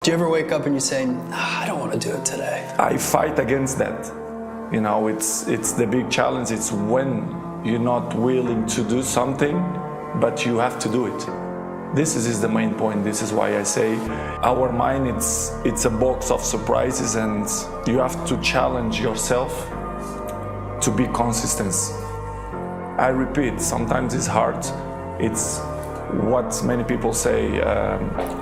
Do you ever wake up and you say, I don't want to do it today? I fight against that. You know, it's the big challenge. It's when you're not willing to do something, but you have to do it. This is the main point. This is why I say our mind, it's a box of surprises, and you have to challenge yourself to be consistent. I repeat, sometimes it's hard. It's what many people say,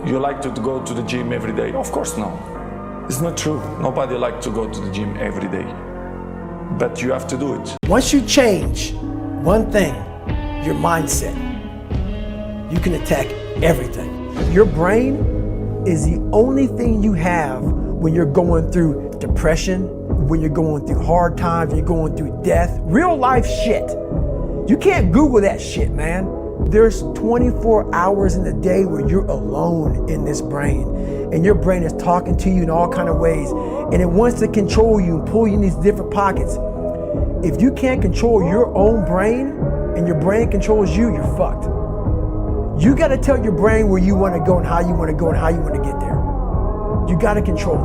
you like to go to the gym every day. Of course, no. It's not true. Nobody likes to go to the gym every day. But you have to do it. Once you change one thing, your mindset, you can attack everything. Your brain is the only thing you have when you're going through depression, when you're going through hard times, when you're going through death, real life shit. You can't Google that shit, man. There's 24 hours in the day where you're alone in this brain, and your brain is talking to you in all kinds of ways, and it wants to control you and pull you in these different pockets. If you can't control your own brain and your brain controls you, you're fucked. You got to tell your brain where you want to go and how you want to go and how you want to get there. You got to control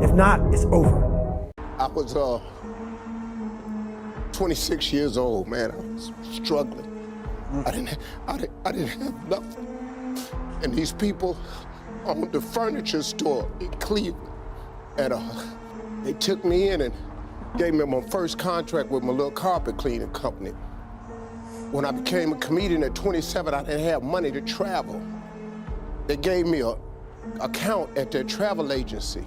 it. If not, it's over. I was 26 years old, man. I was struggling. I didn't have nothing. And these people owned the furniture store in Cleveland. And they took me in and gave me my first contract with my little carpet cleaning company. When I became a comedian at 27, I didn't have money to travel. They gave me an account at their travel agency.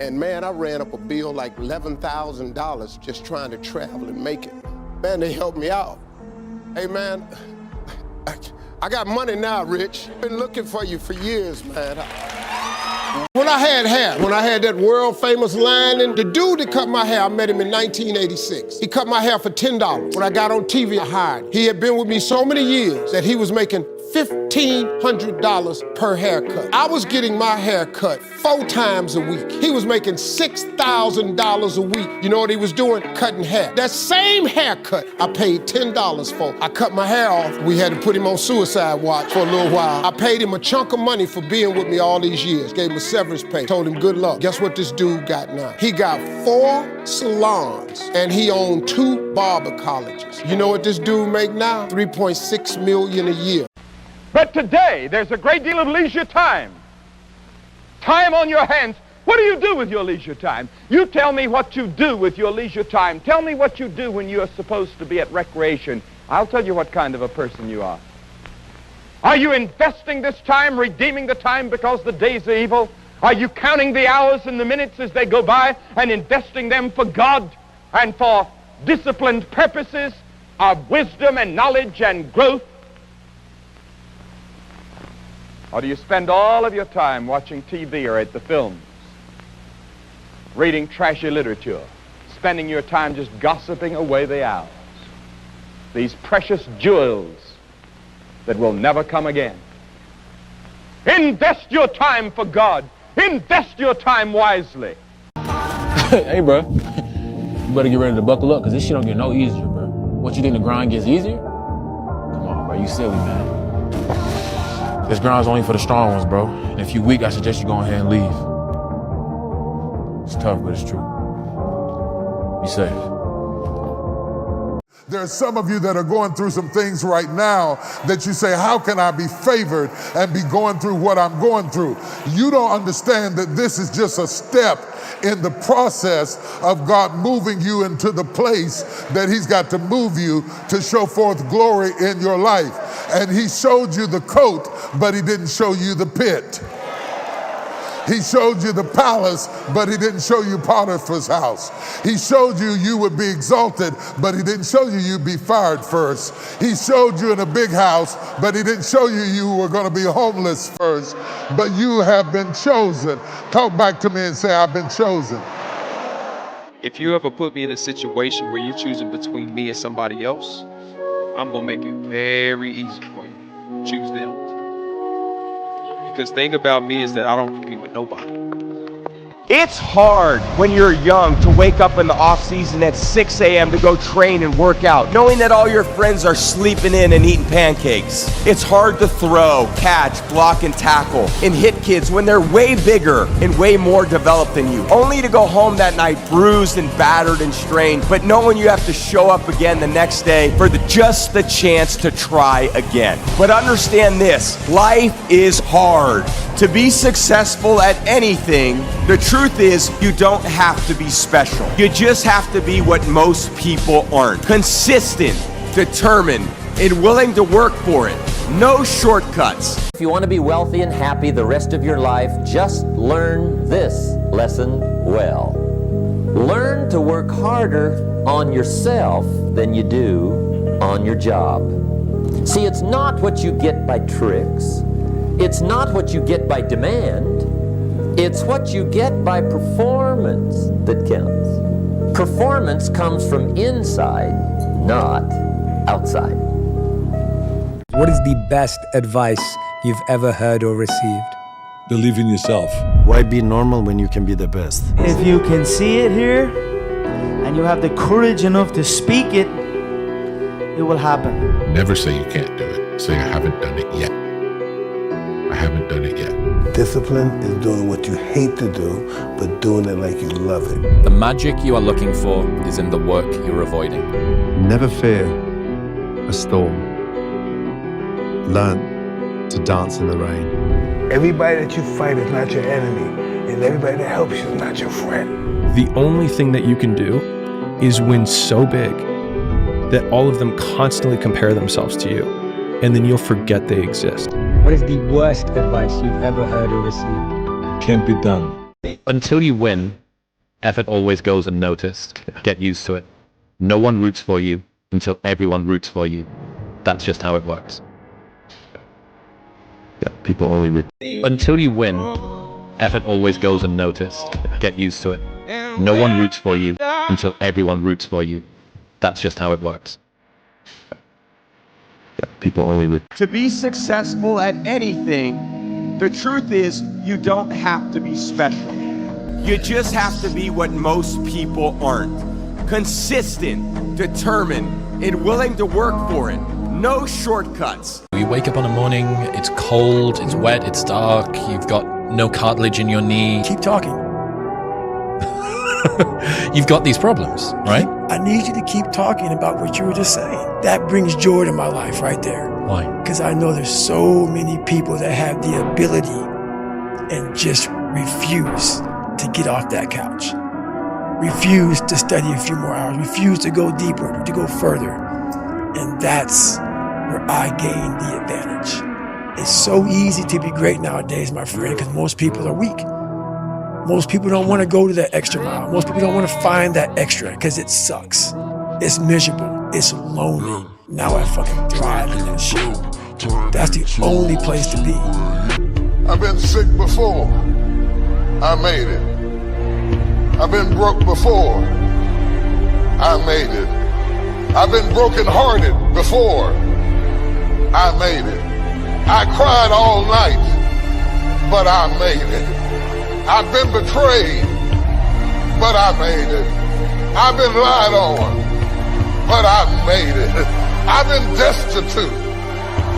And man, I ran up a bill like $11,000 just trying to travel and make it. Man, they helped me out. Hey man, I got money now, Rich. Been looking for you for years, man. When I had hair, when I had that world famous line, and the dude that cut my hair, I met him in 1986. He cut my hair for $10. When I got on TV, I hired him. He had been with me so many years that he was making $1,500 per haircut. I was getting my hair cut 4 times a week. He was making $6,000 a week. You know what he was doing? Cutting hair. That same haircut I paid $10 for. I cut my hair off. We had to put him on suicide watch for a little while. I paid him a chunk of money for being with me all these years. Gave him a severance pay. Told him good luck. Guess what this dude got now? He got 4 salons and he owned 2 barber colleges. You know what this dude make now? $3.6 million a year. But today, there's a great deal of leisure time. Time on your hands. What do you do with your leisure time? You tell me what you do with your leisure time. Tell me what you do when you are supposed to be at recreation. I'll tell you what kind of a person you are. Are you investing this time, redeeming the time because the days are evil? Are you counting the hours and the minutes as they go by and investing them for God and for disciplined purposes of wisdom and knowledge and growth? Or do you spend all of your time watching TV or at the films, reading trashy literature, spending your time just gossiping away the hours? These precious jewels that will never come again. Invest your time for God. Invest your time wisely. Hey, bro. You better get ready to buckle up, because this shit don't get no easier, bro. What, you think the grind gets easier? Come on, bro. You silly, man. This grind's only for the strong ones, bro. And if you weak, I suggest you go ahead and leave. It's tough, but it's true. Be safe. There are some of you that are going through some things right now that you say, how can I be favored and be going through what I'm going through? You don't understand that this is just a step in the process of God moving you into the place that He's got to move you to show forth glory in your life. And He showed you the coat, but He didn't show you the pit. He showed you the palace, but He didn't show you Potiphar's house. He showed you you would be exalted, but He didn't show you you'd be fired first. He showed you in a big house, but He didn't show you you were going to be homeless first. But you have been chosen. Talk back to me and say, I've been chosen. If you ever put me in a situation where you're choosing between me and somebody else, I'm going to make it very easy for you. Choose them. Because the thing about me is that I don't compete with nobody. It's hard when you're young to wake up in the off season at 6 a.m. to go train and work out, knowing that all your friends are sleeping in and eating pancakes. It's hard to throw, catch, block, and tackle, and hit kids when they're way bigger and way more developed than you, only to go home that night bruised and battered and strained, but knowing you have to show up again the next day for just the chance to try again. But understand this, life is hard. To be successful at anything, the truth is you don't have to be special. You just have to be what most people aren't. Consistent, determined, and willing to work for it. No shortcuts. If you want to be wealthy and happy the rest of your life, just learn this lesson well. Learn to work harder on yourself than you do on your job. See, it's not what you get by tricks. It's not what you get by demand. It's what you get by performance that counts. Performance comes from inside, not outside. What is the best advice you've ever heard or received? Believe in yourself. Why be normal when you can be the best? If you can see it here, and you have the courage enough to speak it, it will happen. Never say you can't do it. Say, I haven't done it yet. I haven't done it yet. Discipline is doing what you hate to do, but doing it like you love it. The magic you are looking for is in the work you're avoiding. Never fear a storm. Learn to dance in the rain. Everybody that you fight is not your enemy, and everybody that helps you is not your friend. The only thing that you can do is win so big that all of them constantly compare themselves to you, and then you'll forget they exist. What is the worst advice you've ever heard or received? Can't be done. Until you win, effort always goes unnoticed. Get used to it. No one roots for you until everyone roots for you. That's just how it works. Yeah, people only root. Until you win, effort always goes unnoticed. Get used to it. No one roots for you until everyone roots for you. That's just how it works. Yeah, people only root. To be successful at anything, the truth is you don't have to be special. You just have to be what most people aren't. Consistent, determined, and willing to work for it. No shortcuts. You wake up on a morning, it's cold, it's wet, it's dark, you've got no cartilage in your knee. Keep talking. You've got these problems, right? I need you to keep talking about what you were just saying. That brings joy to my life right there. Why? Because I know there's so many people that have the ability and just refuse to get off that couch. Refuse to study a few more hours. Refuse to go deeper, to go further. And that's where I gain the advantage. It's so easy to be great nowadays, my friend, because most people are weak. Most people don't want to go to that extra mile. Most people don't want to find that extra because it sucks. It's miserable. It's lonely. Now I fucking thrive in that shit. That's the only place to be. I've been sick before. I made it. I've been broke before. I made it. I've been brokenhearted before. I made it. I cried all night, but I made it. I've been betrayed, but I made it. I've been lied on, but I made it. I've been destitute,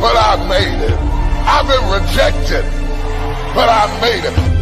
but I made it. I've been rejected, but I made it.